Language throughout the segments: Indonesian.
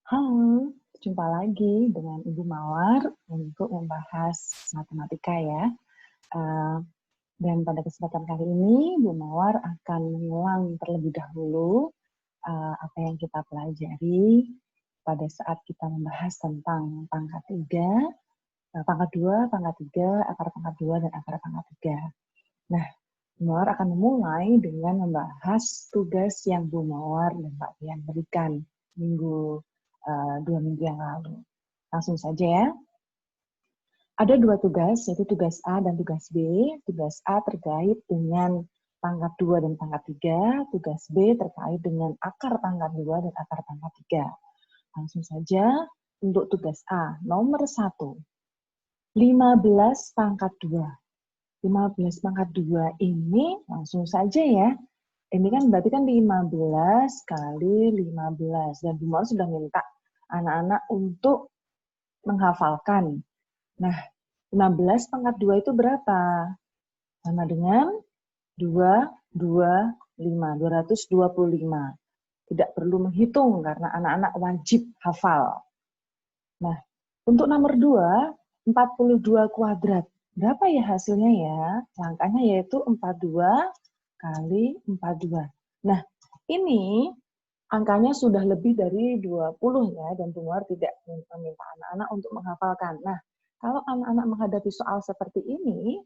Halo, jumpa lagi dengan Ibu Mawar untuk membahas matematika ya. Dan pada kesempatan kali ini, Bu Mawar akan mengulang terlebih dahulu apa yang kita pelajari pada saat kita membahas tentang pangkat 3, pangkat 2, pangkat 3, akar pangkat 2, dan akar pangkat 3. Nah, Bu Mawar akan memulai dengan membahas tugas yang Bu Mawar dan Pak Pian berikan dua minggu yang lalu. Langsung saja ya. Ada dua tugas, yaitu tugas A dan tugas B. Tugas A terkait dengan pangkat 2 dan pangkat 3. Tugas B terkait dengan akar pangkat 2 dan akar pangkat 3. Langsung saja untuk tugas A. Nomor 1. 15 pangkat 2. 15 pangkat 2 ini langsung saja ya. Ini kan berarti kan 15 kali 15. Dan Bu Mawar sudah minta anak-anak untuk menghafalkan. Nah, 15 pangkat 2 itu berapa? Sama dengan 225. Tidak perlu menghitung karena anak-anak wajib hafal. Nah, untuk nomor 2, 42 kuadrat. Berapa ya hasilnya ya? Langkahnya yaitu 42 kali 42. Nah, ini angkanya sudah lebih dari 20 ya, dan Bu Mawar tidak meminta anak-anak untuk menghafalkan. Nah, kalau anak-anak menghadapi soal seperti ini,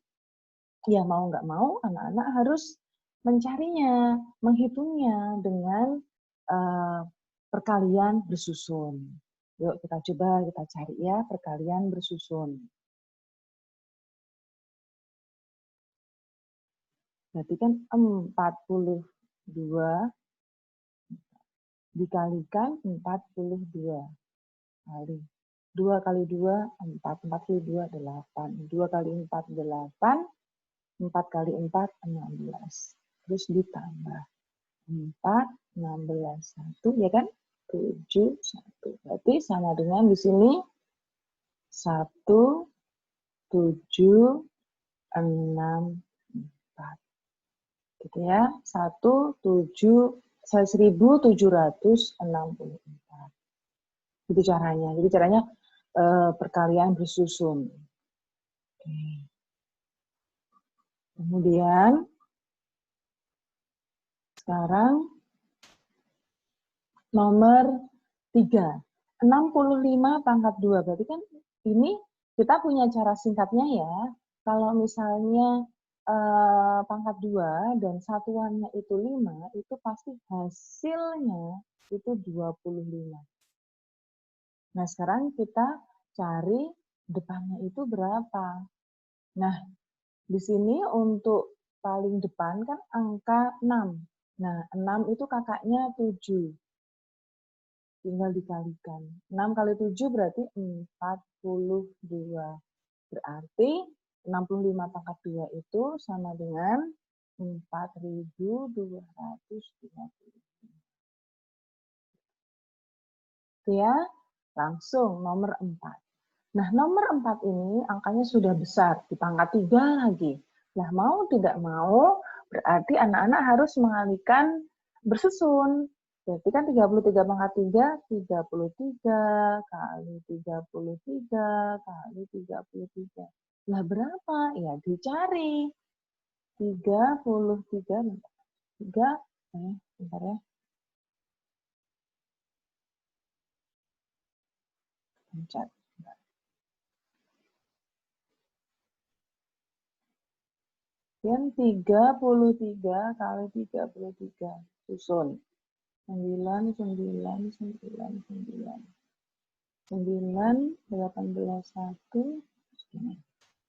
ya mau nggak mau anak-anak harus mencarinya, menghitungnya dengan perkalian bersusun. Yuk kita coba kita cari ya perkalian bersusun. Berarti kan 42 dikalikan 42 kali. 2 kali 2, 4. 4 kali 2, 8. 2 kali 4, 8. 4 kali 4, 16. Terus ditambah. 4, 16, 1, ya kan? 7, 1. Berarti sama dengan di sini 1, 7, 6, 4. Gitu ya. 1764. Itu caranya. Jadi caranya perkalian bersusun. Oke. Kemudian sekarang nomor 3. 65 pangkat 2. Berarti kan ini kita punya cara singkatnya ya. Kalau misalnya pangkat 2 dan satuannya itu 5, itu pasti hasilnya itu 25. Nah, sekarang kita cari depannya itu berapa. Nah, di sini untuk paling depan kan angka 6. Nah, 6 itu kakaknya 7. Tinggal dikalikan. 6 kali 7 berarti 42. Berarti 65 pangkat 2 itu sama dengan 4.250. Itu ya. Langsung nomor 4. Nah, nomor 4 ini angkanya sudah besar, di pangkat 3 lagi. Nah, mau tidak mau, berarti anak-anak harus mengalihkan bersusun. Berarti kan 33 pangkat 3, 33 kali 33 kali 33. Nah, berapa? Ya, dicari. 33, bentar ya. Pencet. Yang 33 kali 33. Susun. 9, 9, 9, 9. 9, 18, 1.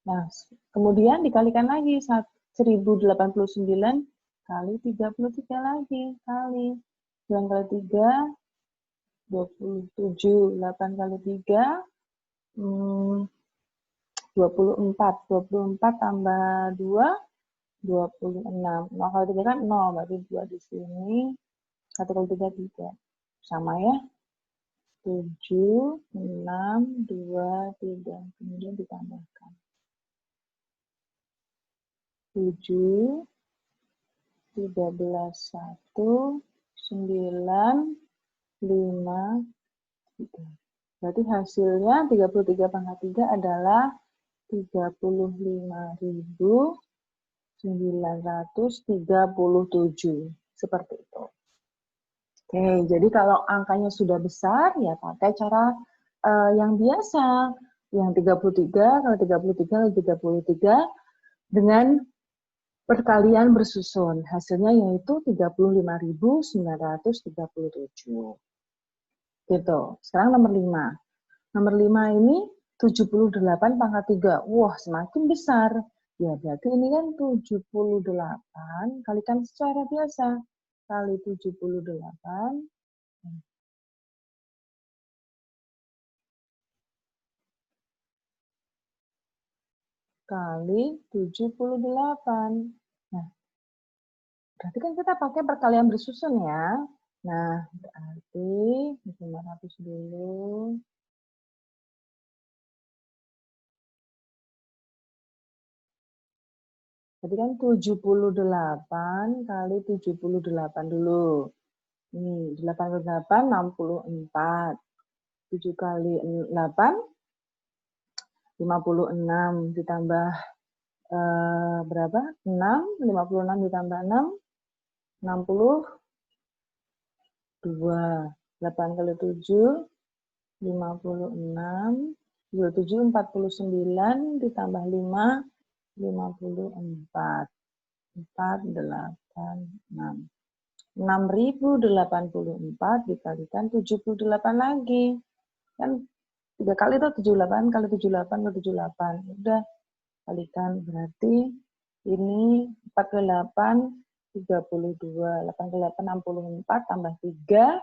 Nah, kemudian dikalikan lagi. 1089 kali 33 lagi. Kali. 9 kali 3, 27. 8 kali 3, 24. 24 tambah 2, 26. 0 kali 3 kan 0. Berarti 2 di sini. 1 kali 3, 3. Sama ya. 7, 6, 2, 3. Kemudian ditambahkan. 7, 13, 1, 9, 5, Gitu. Berarti hasilnya 33 pangkat 3 adalah 35.937. Seperti itu. Oke, jadi kalau angkanya sudah besar, ya pakai cara yang biasa. Yang 33, kalau 33, kalau 33, dengan perkalian bersusun. Hasilnya yaitu 35.937. Gitu. Sekarang nomor 5. Nomor 5 ini 78 pangkat 3. Wah, semakin besar. Ya, berarti ini kan 78 kalikan secara biasa. Kali 78. Kali 78. Nah, berarti kan kita pakai perkalian bersusun ya. Nah, berarti 500 dulu. Berarti kan 78 kali 78 dulu. Ini 88, 64. 7 kali 8, 56. Ditambah berapa? 6. 56 ditambah 6, 62. 8 kali 7, 56. 27, 49. Ditambah 5, 54. 4, 8, 6. 6.084 dikalikan 78 lagi. Kan 3 kali itu 78 kali 78 kali 78. Udah kalikan, berarti ini 4 kali 8, 32. 8 kali 8, 64. Tambah 3,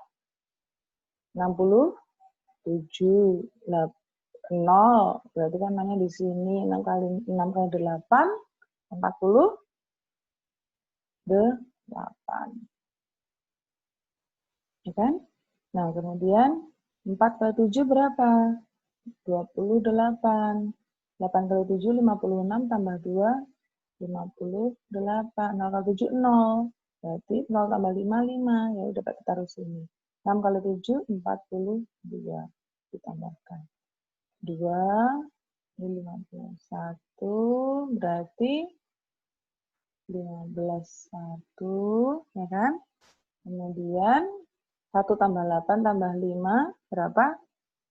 67. 0. Berarti kan namanya di sini 6 kali 8, 48. Ya kan? Nah, kemudian 4 kali 7 berapa? 28. 8 kali 7, 56 tambah 2, 58. 0 kali 7, 0. Berarti 0 tambah 5, 5. Ya udah kita taruh sini. 6 kali 7, 42. Ditambahkan 2, ini 51. Berarti 15, 1. Ya kan? Kemudian 1 tambah 8 tambah 5, berapa?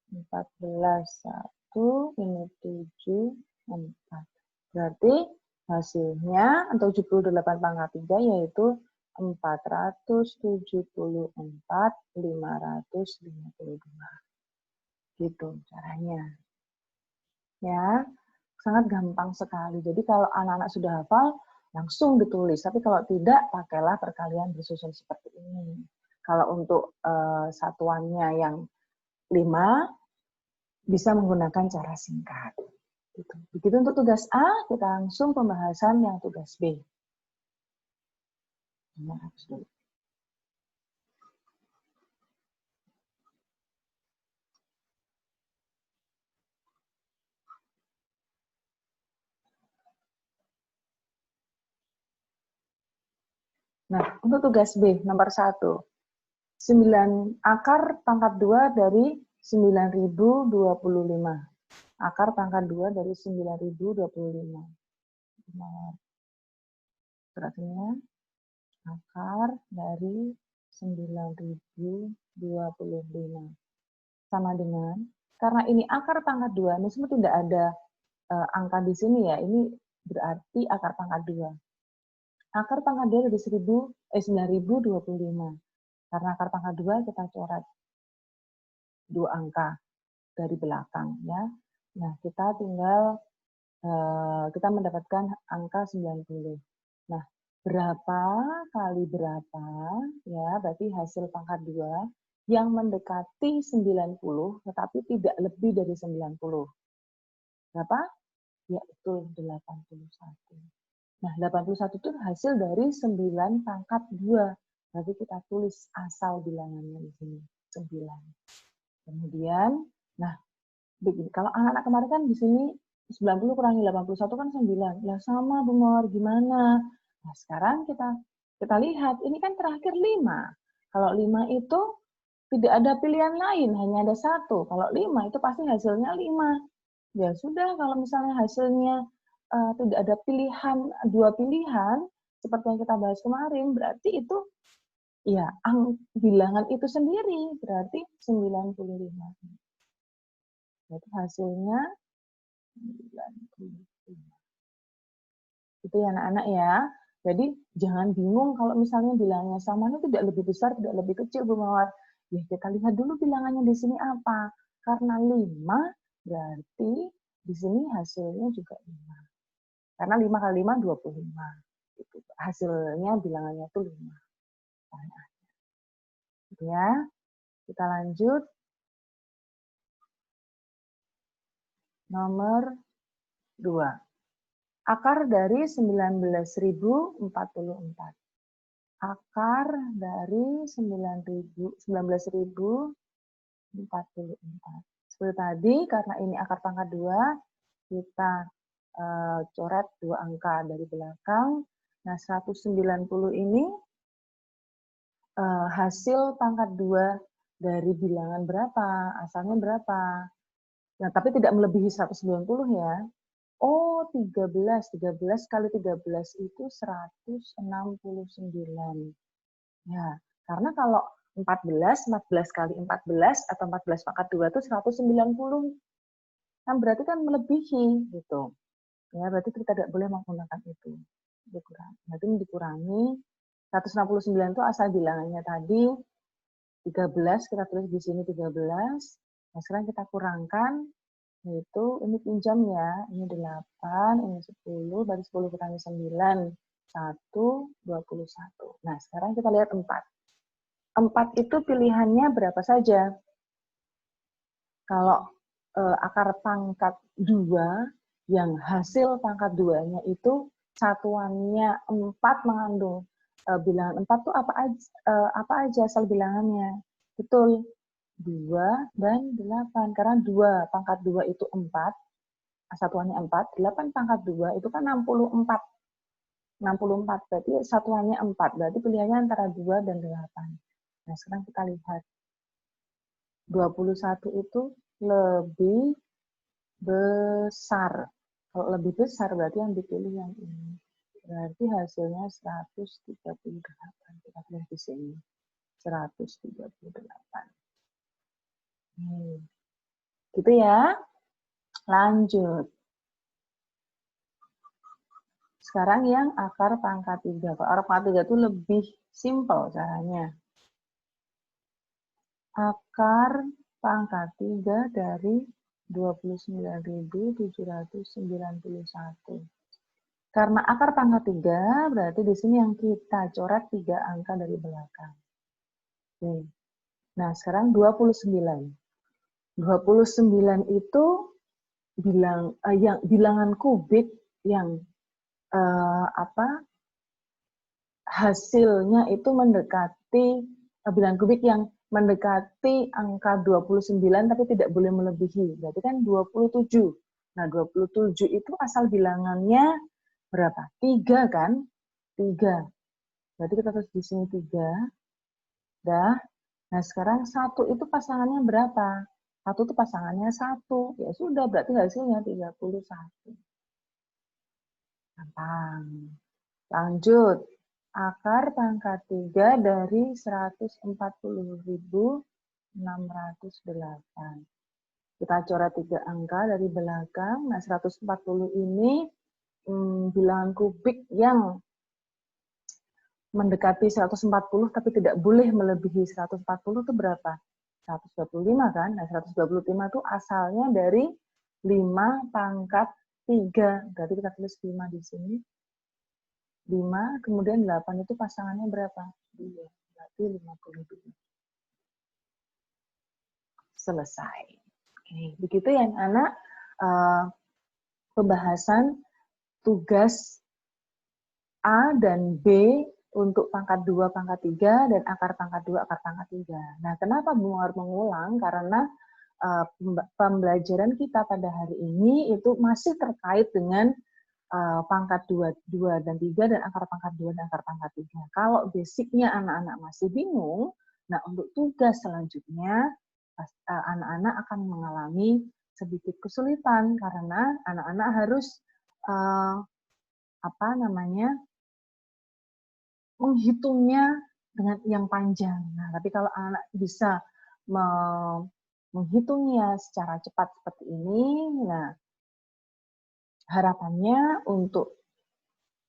14, 1, ini 7, 4. Berarti hasilnya 78 pangkat 3 yaitu 474.552. Gitu caranya. Ya, sangat gampang sekali. Jadi kalau anak-anak sudah hafal, langsung ditulis. Tapi kalau tidak, pakailah perkalian bersusun seperti ini. Kalau untuk satuannya yang 5, bisa menggunakan cara singkat. Begitu untuk tugas A, kita langsung pembahasan yang tugas B. Nah, untuk tugas B, nomor 1. 9 akar pangkat 2 dari 9.025. Akar pangkat 2 dari 9.025. Berarti akar dari 9.025. Sama dengan, karena ini akar pangkat 2, meskipun tidak ada angka di sini ya, ini berarti akar pangkat 2. Akar pangkat 2 dari 9.025. Karena akar pangkat 2 kita coret 2 angka dari belakang ya. Nah, kita tinggal kita mendapatkan angka 90. Nah, berapa kali berapa ya, berarti hasil pangkat 2 yang mendekati 90 tetapi tidak lebih dari 90. Berapa? Yaitu 81. Nah, 81 itu hasil dari 9 pangkat 2. Berarti kita tulis asal bilangannya di sini, 9. Kemudian, nah, begini, kalau anak-anak kemarin kan di sini 90 kurangi 81 kan 9. Lah sama, Bu Mor, gimana? Nah, sekarang kita lihat, ini kan terakhir 5. Kalau 5 itu tidak ada pilihan lain, hanya ada satu. Kalau 5 itu pasti hasilnya 5. Ya sudah, kalau misalnya hasilnya tidak ada pilihan, dua pilihan, seperti yang kita bahas kemarin, berarti itu ya bilangan itu sendiri, berarti 95. Berarti hasilnya 95. Itu ya anak-anak ya. Jadi jangan bingung kalau misalnya bilangannya sama itu tidak lebih besar, tidak lebih kecil, Bu Mawar. Ya kita lihat dulu bilangannya di sini apa. Karena 5 berarti di sini hasilnya juga 5. Karena 5 kali 5, 25. Gitu. Hasilnya bilangannya itu 5. Ya, kita lanjut. Nomor 2. Akar dari 19.044. Akar dari 19.044. Seperti tadi, karena ini akar pangkat 2, kita coret 2 angka dari belakang. Nah, 190 ini hasil pangkat 2 dari bilangan berapa? Asalnya berapa? Nah, tapi tidak melebihi 190 ya. Oh, 13. 13 kali 13 itu 169. Ya, karena kalau 14 kali 14 atau 14 pangkat 2 itu 190. Kan berarti kan melebihi gitu. Ya, berarti kita tidak boleh menggunakan itu. Berarti dikurangi 169 itu asal bilangannya tadi 13, kita tulis di sini 13. Nah, sekarang kita kurangkan, yaitu ini pinjam ya, ini 8, ini 10, dari 10 kurangi 9, 1, 21. Nah, sekarang kita lihat 4. 4 itu pilihannya berapa saja? Kalau akar pangkat 2, yang hasil pangkat 2-nya itu satuannya 4 mengandung bilangan 4 itu apa aja asal bilangannya? Betul, 2 dan 8. Karena 2 pangkat 2 itu 4, satuannya 4, 8 pangkat 2 itu kan 64. 64, berarti satuannya 4. Berarti pilihannya antara 2 dan 8. Nah, sekarang kita lihat. 21 itu lebih besar. Kalau lebih besar berarti yang dipilih yang ini. Berarti hasilnya 138. Kita lihat di sini. 138. Gitu ya. Lanjut. Sekarang yang akar pangkat 3. Kalau akar pangkat 3 itu lebih simpel caranya. Akar pangkat 3 dari 29.791. Karena akar pangkat 3, berarti di sini yang kita coret 3 angka dari belakang. Oke. Nah, sekarang 29. 29 itu bilangan kubik yang hasilnya itu mendekati bilangan kubik yang mendekati angka 29 tapi tidak boleh melebihi. Berarti kan 27. Nah, 27 itu asal bilangannya berapa? 3 kan? 3. Berarti kita tulis di sini 3. Dah. Nah, sekarang 1 itu pasangannya berapa? 1 itu pasangannya 1. Ya sudah, berarti hasilnya 31. Gampang. Lanjut. Akar pangkat 3 dari 140.608. Kita coret 3 angka dari belakang. Nah, 140 ini bilangan kubik yang mendekati 140 tapi tidak boleh melebihi 140 itu berapa? 125 kan? Nah, 125 itu asalnya dari 5 pangkat 3. Berarti kita tulis 5 di sini. 5, kemudian 8 itu pasangannya berapa? 2. Berarti 52. Selesai. Oke, begitu ya anak-anak pembahasan tugas A dan B untuk pangkat 2, pangkat 3, dan akar pangkat 2, akar pangkat 3. Nah, kenapa Bu Mawar mengulang? Karena pembelajaran kita pada hari ini itu masih terkait dengan pangkat 2 dan 3 dan akar pangkat 2 dan akar pangkat 3. Kalau basicnya anak-anak masih bingung, Nah, untuk tugas selanjutnya, anak-anak akan mengalami sedikit kesulitan karena anak-anak harus menghitungnya dengan yang panjang. Nah, tapi kalau anak bisa menghitungnya secara cepat seperti ini, nah harapannya untuk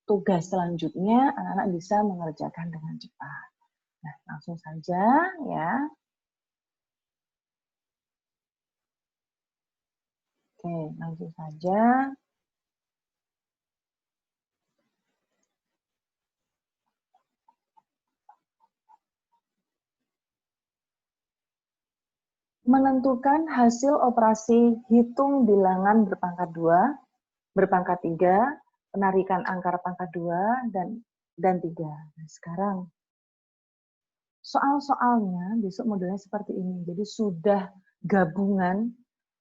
tugas selanjutnya anak-anak bisa mengerjakan dengan cepat. Nah, langsung saja ya. Oke, langsung saja. Menentukan hasil operasi hitung bilangan berpangkat 2, berpangkat 3, penarikan angka pangkat 2, dan 3. Nah, sekarang soal-soalnya besok modelnya seperti ini. Jadi sudah gabungan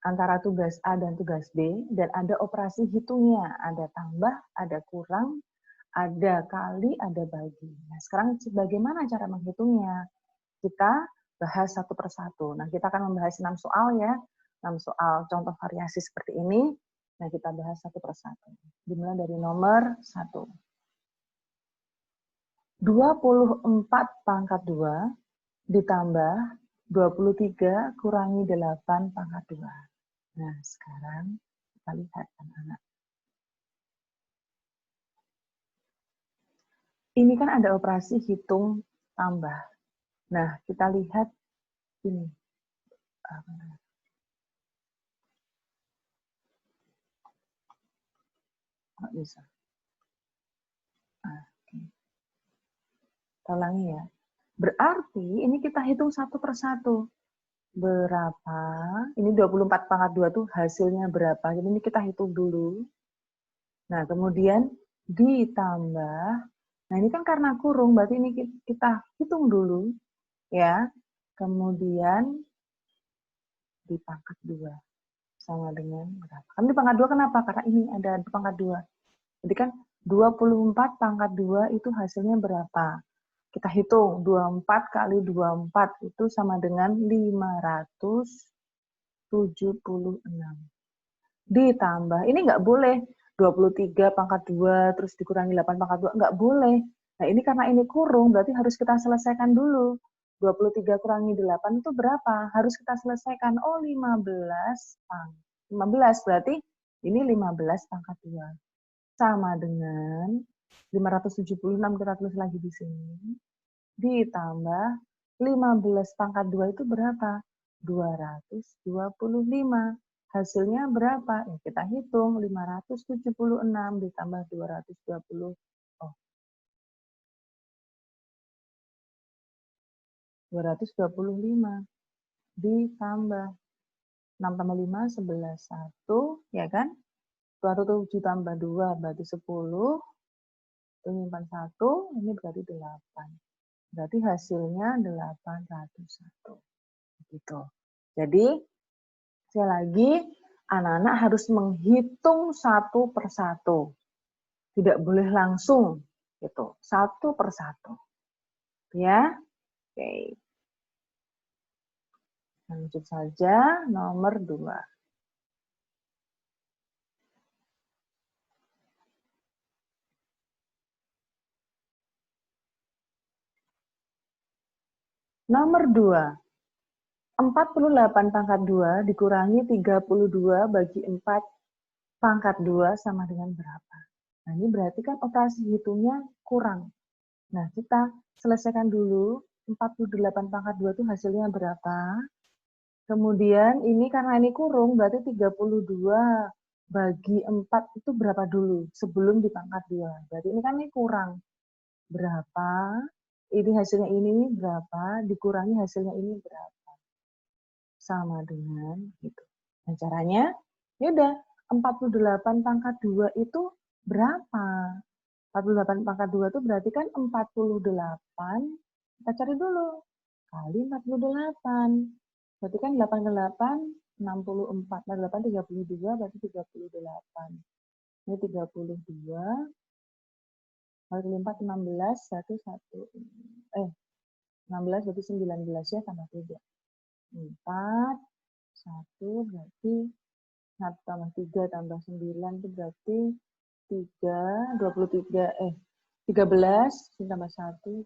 antara tugas A dan tugas B, dan ada operasi hitungnya. Ada tambah, ada kurang, ada kali, ada bagi. Nah, sekarang bagaimana cara menghitungnya? Kita bahas satu persatu. Nah, kita akan membahas 6 soal ya. 6 soal contoh variasi seperti ini. Nah, kita bahas satu persatu. Dimulai dari nomor 1. 24 pangkat 2 ditambah 23 kurangi 8 pangkat 2. Nah, sekarang kita lihat anak-anak. Ini kan ada operasi hitung tambah. Nah, kita lihat ini. Nggak bisa. Nah, kita ulangi ya. Berarti ini kita hitung satu persatu. Berapa? Ini 24 pangkat 2 tuh hasilnya berapa? Jadi ini kita hitung dulu. Nah, kemudian ditambah. Nah, ini kan karena kurung, berarti ini kita hitung dulu. Ya. Kemudian di pangkat 2. Sama dengan berapa? Kan di pangkat 2 kenapa? Karena ini ada di pangkat 2. Jadi kan 24 pangkat 2 itu hasilnya berapa? Kita hitung, 24 kali 24 itu sama dengan 576. Ditambah, ini nggak boleh 23 pangkat 2 terus dikurangi 8 pangkat 2, nggak boleh. Nah, ini karena ini kurung, berarti harus kita selesaikan dulu. 23 kurangi 8 itu berapa? Harus kita selesaikan. Oh, 15 berarti ini 15 pangkat 2. Sama dengan 576, kita tulis lagi di sini. Ditambah 15 pangkat 2 itu berapa? 225. Hasilnya berapa? Ya, kita hitung 576 ditambah 220. Oh, 225 ditambah 6 tambah 5, 11, 1, ya kan? 27 tambah 2 berarti 10. Menyimpan 1, ini berarti 8. Berarti hasilnya 801. Gitu. Jadi, sekali lagi, anak-anak harus menghitung satu persatu. Tidak boleh langsung, gitu. Satu persatu. Ya, oke. Lanjut saja, nomor 2. Nomor 2. 48 pangkat 2 dikurangi 32 bagi 4 pangkat 2 sama dengan berapa? Nah, ini berarti kan operasi hitungnya kurang. Nah, kita selesaikan dulu. 48 pangkat 2 itu hasilnya berapa? Kemudian ini karena ini kurung, berarti 32 bagi 4 itu berapa dulu? Sebelum di pangkat 2. Berarti ini kan ini kurang. Berapa? Ini hasilnya ini berapa? Dikurangi hasilnya ini berapa? Sama dengan gitu. Nah, caranya, ya udah 48 pangkat 2 itu berapa? 48 pangkat 2 itu berarti kan 48, kita cari dulu, kali 48. Berarti kan 8 ke 8, 64. Nah, 8, 32, berarti 38. Ini 32, kali 4, 16, 1, 1. 16 berarti 19 ya, tambah 3. 4, 1 berarti 1 tambah 3 tambah 9 itu berarti 3, 23, 13 tambah 1.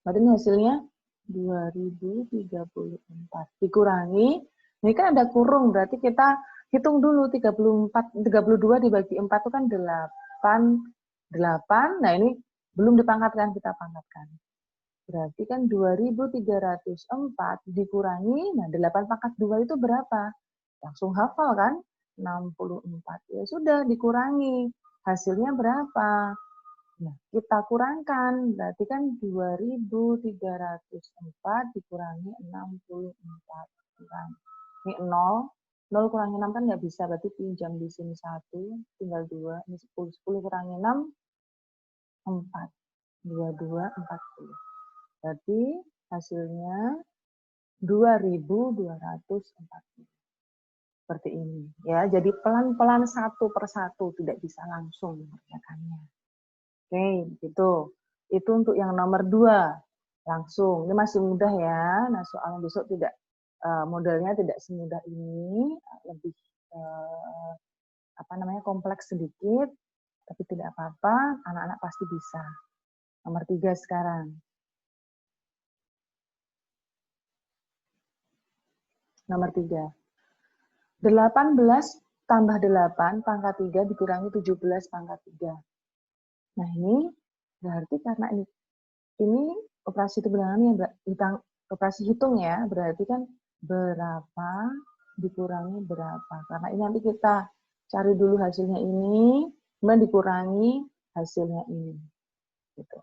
Berarti ini hasilnya 2034. Dikurangi, ini kan ada kurung, berarti kita hitung dulu 34, 32 dibagi 4 itu kan 8. Nah ini belum dipangkatkan, kita pangkatkan. Berarti kan 2304 dikurangi, nah 8 pangkat 2 itu berapa? Langsung hafal kan? 64. Ya sudah, dikurangi. Hasilnya berapa? Nah, kita kurangkan, berarti kan 2304 dikurangi 64. Ini 0, 0 kurangi 6 kan nggak bisa, berarti pinjam di sini 1, tinggal 2, ini 10, 10 kurangi 6, 4, 22, 40. Berarti hasilnya 2240. Seperti ini. Ya, jadi pelan-pelan satu persatu, tidak bisa langsung mengerjakannya. Oke, gitu. Itu untuk yang nomor 2. Langsung. Ini masih mudah ya. Nah, soal besok tidak modelnya tidak semudah ini, lebih kompleks sedikit, tapi tidak apa-apa, anak-anak pasti bisa. Nomor 3 sekarang. Nomor 3. 18 tambah 8 pangkat 3 dikurangi 17 pangkat 3. Nah, ini berarti karena ini operasi bilangan yang operasi hitung ya, berarti kan berapa dikurangi berapa. Karena ini nanti kita cari dulu hasilnya ini, kemudian dikurangi hasilnya ini. Gitu.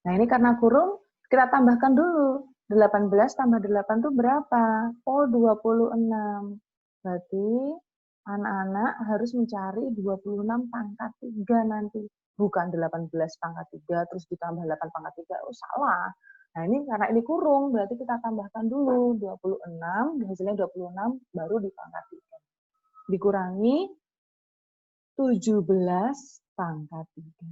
Nah, ini karena kurung, kita tambahkan dulu. 18 tambah 8 itu berapa? Oh, 26. Berarti anak-anak harus mencari 26 pangkat 3 nanti. Bukan 18 pangkat 3, terus ditambah 8 pangkat 3. Oh, salah. Nah, ini karena ini kurung, berarti kita tambahkan dulu 26, hasilnya 26, baru dipangkat 3. Dikurangi 17 pangkat 3.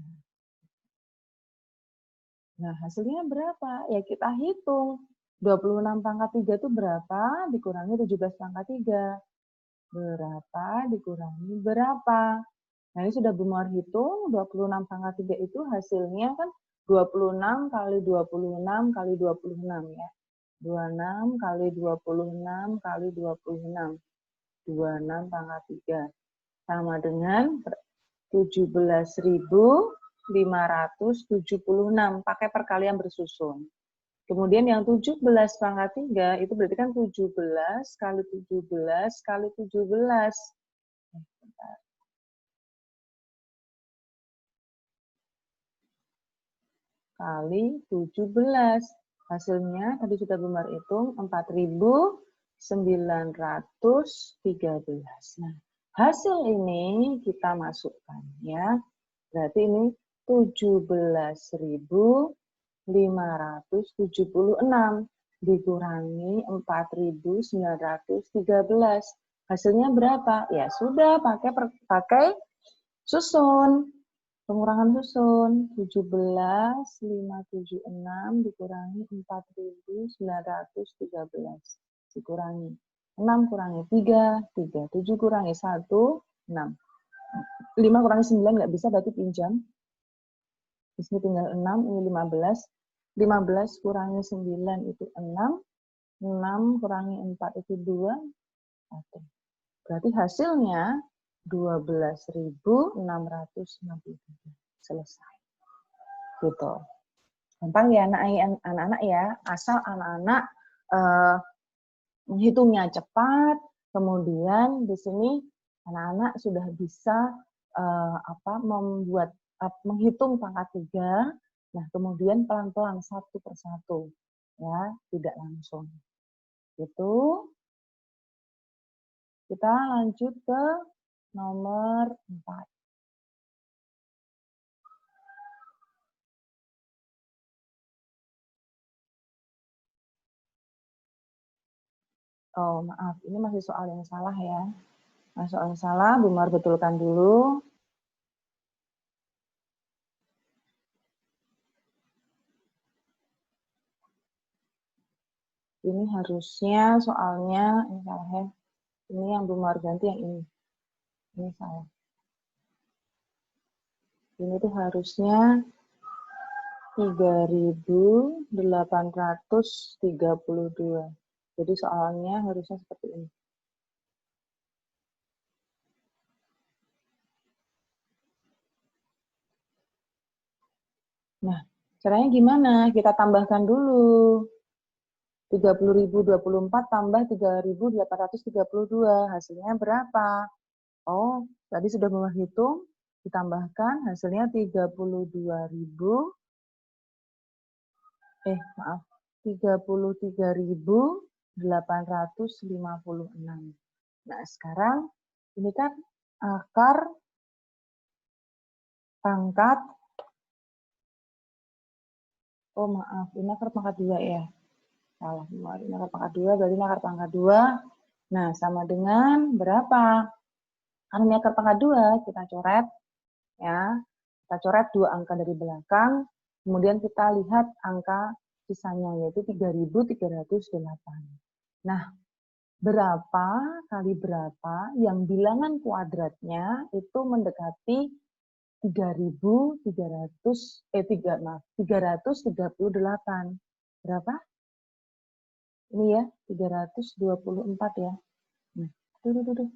Nah, hasilnya berapa? Ya kita hitung. 26 pangkat 3 itu berapa? Dikurangi 17 pangkat 3. Berapa dikurangi berapa? Nah, ini sudah Bumar hitung. 26 pangkat 3 itu hasilnya kan 26 kali 26 kali 26 ya. 26 kali 26 kali 26. 26 pangkat 3. Sama dengan 17.576. Pakai perkalian bersusun. Kemudian yang 17 pangkat 3 itu berarti kan 17 kali 17 kali 17. Kali 17. Hasilnya tadi sudah Bumar hitung 4.913. Nah, hasil ini kita masukkan ya. Berarti ini 17.576 dikurangi 4.913. Hasilnya berapa? Ya sudah, pakai susun. Pengurangan susun. 17.576 dikurangi 4.913. Dikurangi 6 kurangi 3, 3. 7 kurangi 1, 6. 5 kurangi 9 nggak bisa, berarti pinjam. Di sini tinggal 6, ini 15. 15 kurangi 9 itu 6. 6 kurangi 4 itu 2. 1. Berarti hasilnya 12.663. Selesai. Gitu. Gampang ya anak-anak ya. Asal anak-anak menghitungnya cepat, kemudian di sini anak-anak sudah bisa menghitung pangkat 3. Nah, kemudian pelan-pelan satu persatu, ya, tidak langsung. Itu kita lanjut ke nomor 4. Oh, maaf, ini masih soal yang salah ya. Nah, soal yang salah, Bumar betulkan dulu. Ini harusnya soalnya, ini salah ya. Ini yang belum harus ganti yang ini. Ini salah. Ini tuh harusnya 3.832. Jadi soalnya harusnya seperti ini. Nah, caranya gimana? Kita tambahkan dulu. 30.024 tambah 3.832. Hasilnya berapa? Oh, tadi sudah menghitung, ditambahkan hasilnya 33.000, maaf, 33.856. Nah, sekarang ini kan akar pangkat, oh maaf, ini akar pangkat 2 ya. Salah, ini akar pangkat 2, berarti ini akar pangkat 2. Nah, sama dengan berapa? Karena ini akar pangkat 2, kita coret ya. Kita coret 2 angka dari belakang, kemudian kita lihat angka sisanya yaitu 3.308. Nah, berapa kali berapa yang bilangan kuadratnya itu mendekati 338. Berapa? Ini ya, 324 ya. Nah, tuh.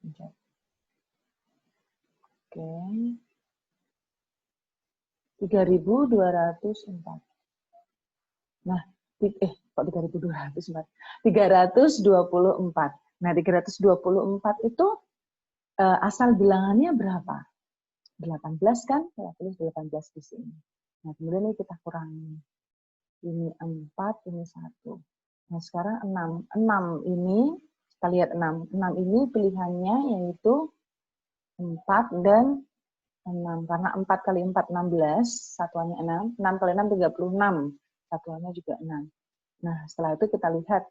Bentar. Oke. 3.204. Nah, kok 3.204? 324. Nah, 324 itu asal bilangannya berapa? 18 kan? Saya tulis 18 di sini. Nah, kemudian ini kita kurangi. Ini 4, ini 1. Nah, sekarang 6. 6 ini, kita lihat 6. 6 ini pilihannya yaitu 4 dan 6. Karena 4 kali 4, 16. Satuannya 6. 6 kali 6, 36. Satuannya juga 6. Nah, setelah itu kita lihat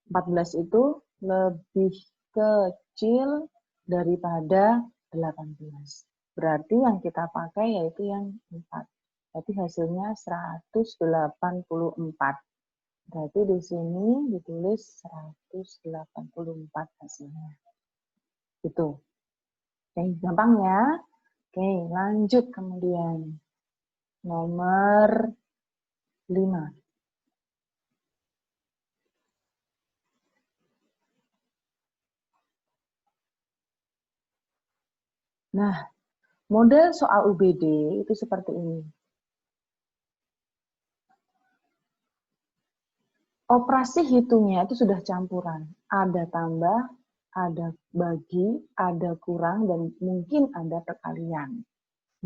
14 itu lebih kecil daripada 18. Berarti yang kita pakai yaitu yang 4. Berarti hasilnya 184. Berarti di sini ditulis 184 hasilnya. Gitu. Oke, gampang ya. Oke, lanjut kemudian. Nomor 5. Nah, model soal UBD itu seperti ini. Operasi hitungnya itu sudah campuran. Ada tambah, ada bagi, ada kurang, dan mungkin ada perkalian.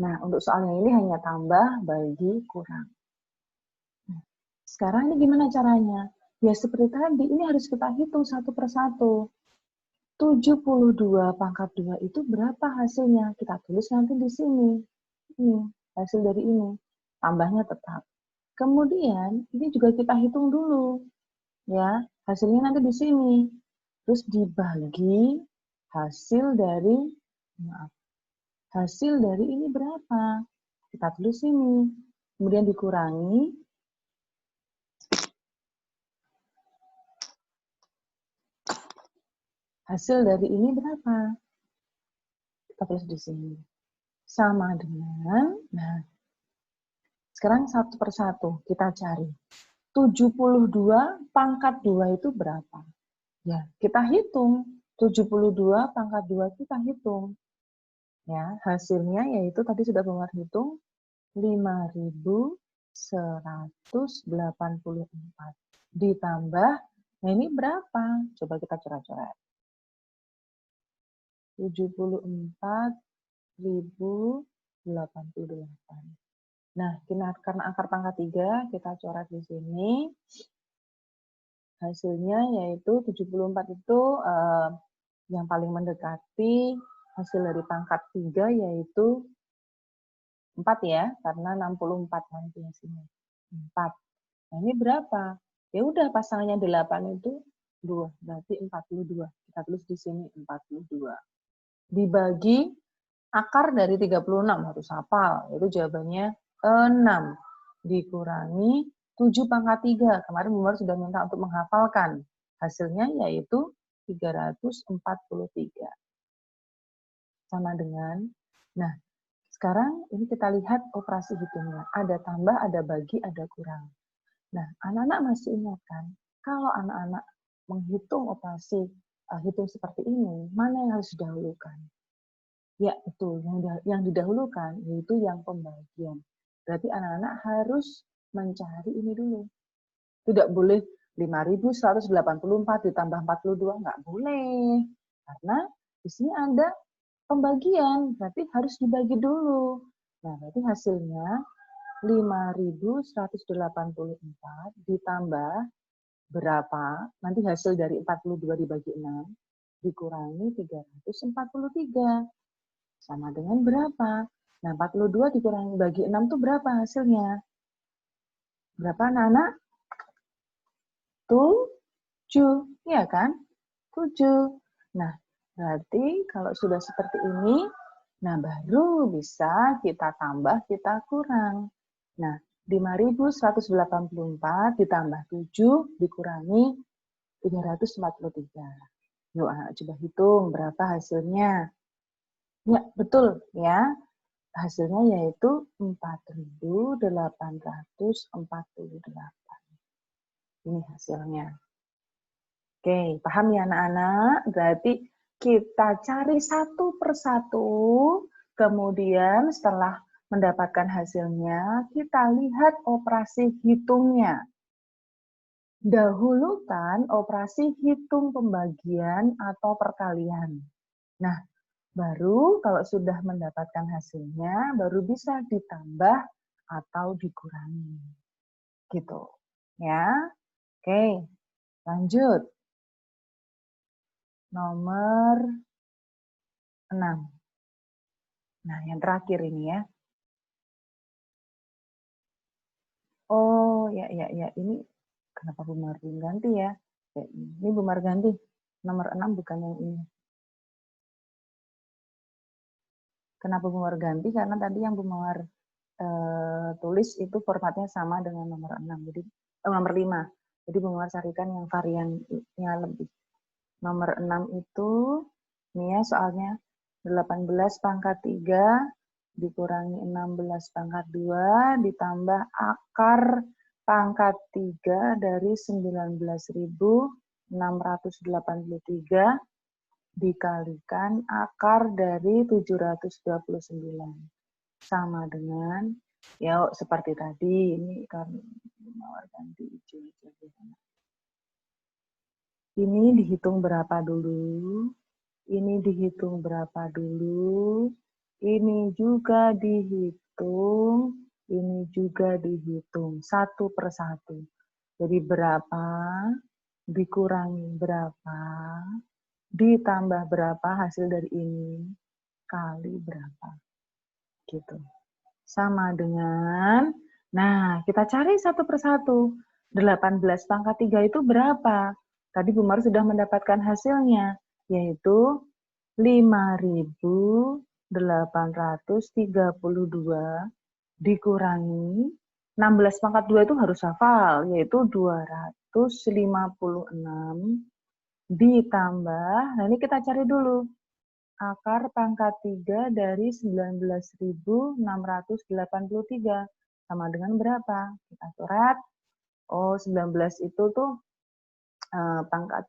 Nah, untuk soalnya ini hanya tambah, bagi, kurang. Nah, sekarang ini gimana caranya? Ya seperti tadi, ini harus kita hitung satu persatu. 72 pangkat 2 itu berapa hasilnya? Kita tulis nanti di sini. Ini, hasil dari ini. Tambahnya tetap. Kemudian, ini juga kita hitung dulu. Ya, hasilnya nanti di sini. Terus dibagi hasil dari, hasil dari ini berapa? Kita tulis ini. Kemudian dikurangi. Hasil dari ini berapa? Kita tulis di sini. Sama dengan, nah, sekarang satu persatu kita cari. 72 pangkat 2 itu berapa? Ya, kita hitung. 72 pangkat 2 kita hitung. Ya, hasilnya yaitu tadi sudah Bang hitung 5.184 ditambah, nah ini berapa? Coba kita coret-coret. 74.088. Nah, karena akar pangkat 3, kita coret di sini. Hasilnya yaitu 74 itu yang paling mendekati hasil dari pangkat 3 yaitu 4 ya, karena 64 nanti hasilnya. 4. Nah, ini berapa? Ya udah pasangannya 8 itu 2, berarti 42. Kita tulis di sini 42. Dibagi Akar dari 36 harus hafal, itu jawabannya 6 dikurangi 7 pangkat 3. Kemarin Bu Mar sudah minta untuk menghafalkan. Hasilnya yaitu 343. Sama dengan, nah sekarang ini kita lihat operasi hitungnya. Ada tambah, ada bagi, ada kurang. Nah, anak-anak masih ingat kan, kalau anak-anak menghitung operasi hitung seperti ini, mana yang harus didahulukan? Ya, betul. Yang didahulukan yaitu yang pembagian. Berarti anak-anak harus mencari ini dulu. Tidak boleh 5.184 ditambah 42, nggak boleh. Karena di sini ada pembagian, berarti harus dibagi dulu. Nah, berarti hasilnya 5.184 ditambah berapa? Nanti hasil dari 42 dibagi 6 dikurangi 343. Sama dengan berapa? Nah, 42 dikurangi bagi 6 itu berapa hasilnya? Berapa anak-anak? 7, ya kan? 7. Nah, berarti kalau sudah seperti ini, nah baru bisa kita tambah, kita kurang. Nah, 5.184 ditambah 7 dikurangi 343. Yuk, anak coba hitung berapa hasilnya. Ya, betul ya. Hasilnya yaitu 4.848. Ini hasilnya. Oke, paham ya anak-anak? Berarti kita cari satu persatu, kemudian setelah mendapatkan hasilnya, kita lihat operasi hitungnya. Dahulukan operasi hitung pembagian atau perkalian. Nah, baru kalau sudah mendapatkan hasilnya, baru bisa ditambah atau dikurangi. Gitu. Ya. Oke, lanjut. Nomor 6. Nah, yang terakhir ini ya. Oh, ya. Ini kenapa Bu Mar belum ganti ya? Ini Bu Mar ganti. Nomor 6 bukan yang ini. Kenapa Bu Mar ganti? Karena tadi yang Bu Mar tulis itu formatnya sama dengan nomor 6. Jadi nomor 5. Jadi Bu Mar carikan yang variannya lebih. Nomor 6 itu, ini ya soalnya 18 pangkat 3 dikurangi 16 pangkat 2 ditambah akar pangkat 3 dari 19.683 dikalikan akar dari 729. Sama dengan, ya seperti tadi, ini kan ganti hijau. Ini dihitung berapa dulu, ini dihitung berapa dulu, ini juga dihitung, ini juga dihitung, satu per satu. Jadi berapa, dikurangi berapa, ditambah berapa hasil dari ini, kali berapa. Gitu. Sama dengan, nah kita cari satu per satu. 18 pangkat 3 itu berapa? Tadi Bu Mar sudah mendapatkan hasilnya, yaitu 5.832 dikurangi 16 pangkat 2 itu harus hafal, yaitu 256 ditambah, nah ini kita cari dulu, akar pangkat 3 dari 19.683 sama dengan berapa? Kita coret. Oh, 19 itu tuh pangkat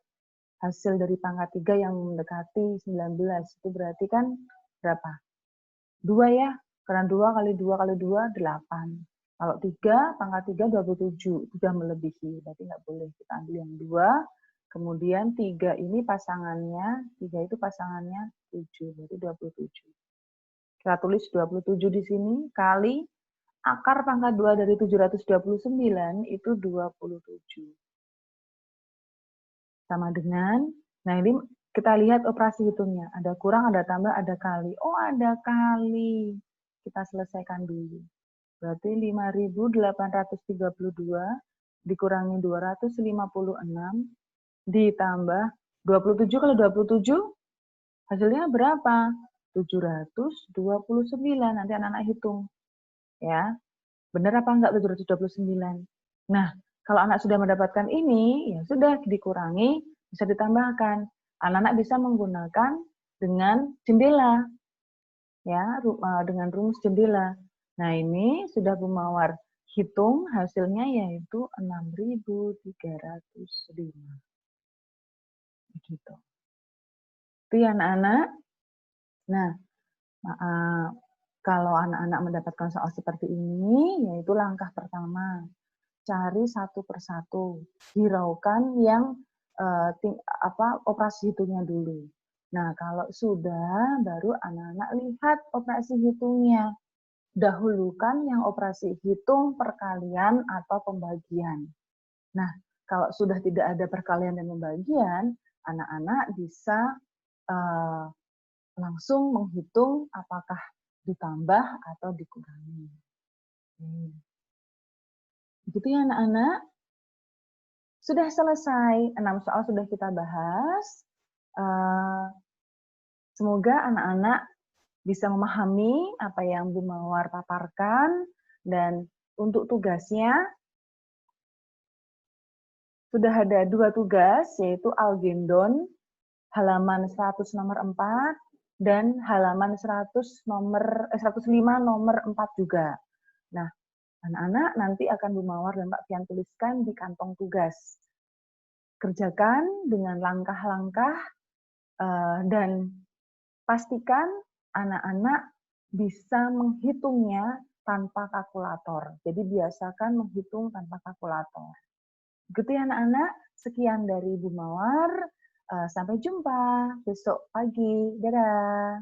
hasil dari pangkat 3 yang mendekati 19. Itu berarti kan berapa? 2 ya. Karena 2 kali 2 kali 2, 8. Kalau 3, pangkat 3, 27. Sudah melebihi. Berarti nggak boleh. Kita ambil yang 2. Kemudian 3 ini pasangannya, 3 itu pasangannya 7. Berarti 27. Kita tulis 27 di sini. Kali akar pangkat 2 dari 729 itu 27. Sama dengan, nah ini kita lihat operasi hitungnya. Ada kurang, ada tambah, ada kali. Oh, ada kali. Kita selesaikan dulu. Berarti 5.832 dikurangi 256 ditambah 27 kali 27 hasilnya berapa? 729. Nanti anak-anak hitung. Ya, benar apa enggak 729? Nah, kalau anak sudah mendapatkan ini, ya sudah dikurangi, bisa ditambahkan. Anak-anak bisa menggunakan dengan jendela. Ya, dengan rumus jendela. Nah, ini sudah Bu Mawar hitung hasilnya yaitu 6.305. Begitu. Itu ya anak-anak. Nah, kalau anak-anak mendapatkan soal seperti ini, yaitu langkah pertama, cari satu persatu, hiraukan yang operasi hitungnya dulu. Nah, kalau sudah, baru anak-anak lihat operasi hitungnya. Dahulukan yang operasi hitung perkalian atau pembagian. Nah, kalau sudah tidak ada perkalian dan pembagian, anak-anak bisa langsung menghitung apakah ditambah atau dikurangi. Begitu ya anak-anak. Sudah selesai, 6 soal sudah kita bahas. Semoga anak-anak bisa memahami apa yang Bu Mawar paparkan, dan untuk tugasnya sudah ada 2 tugas, yaitu algendon halaman 100 nomor 4 dan halaman 105 nomor 4 juga. Nah, anak-anak nanti akan Bu Mawar dan Pak Fian tuliskan di kantong tugas. Kerjakan dengan langkah-langkah dan pastikan anak-anak bisa menghitungnya tanpa kalkulator. Jadi biasakan menghitung tanpa kalkulator. Begitu ya anak-anak. Sekian dari Bu Mawar. Sampai jumpa besok pagi. Dadah.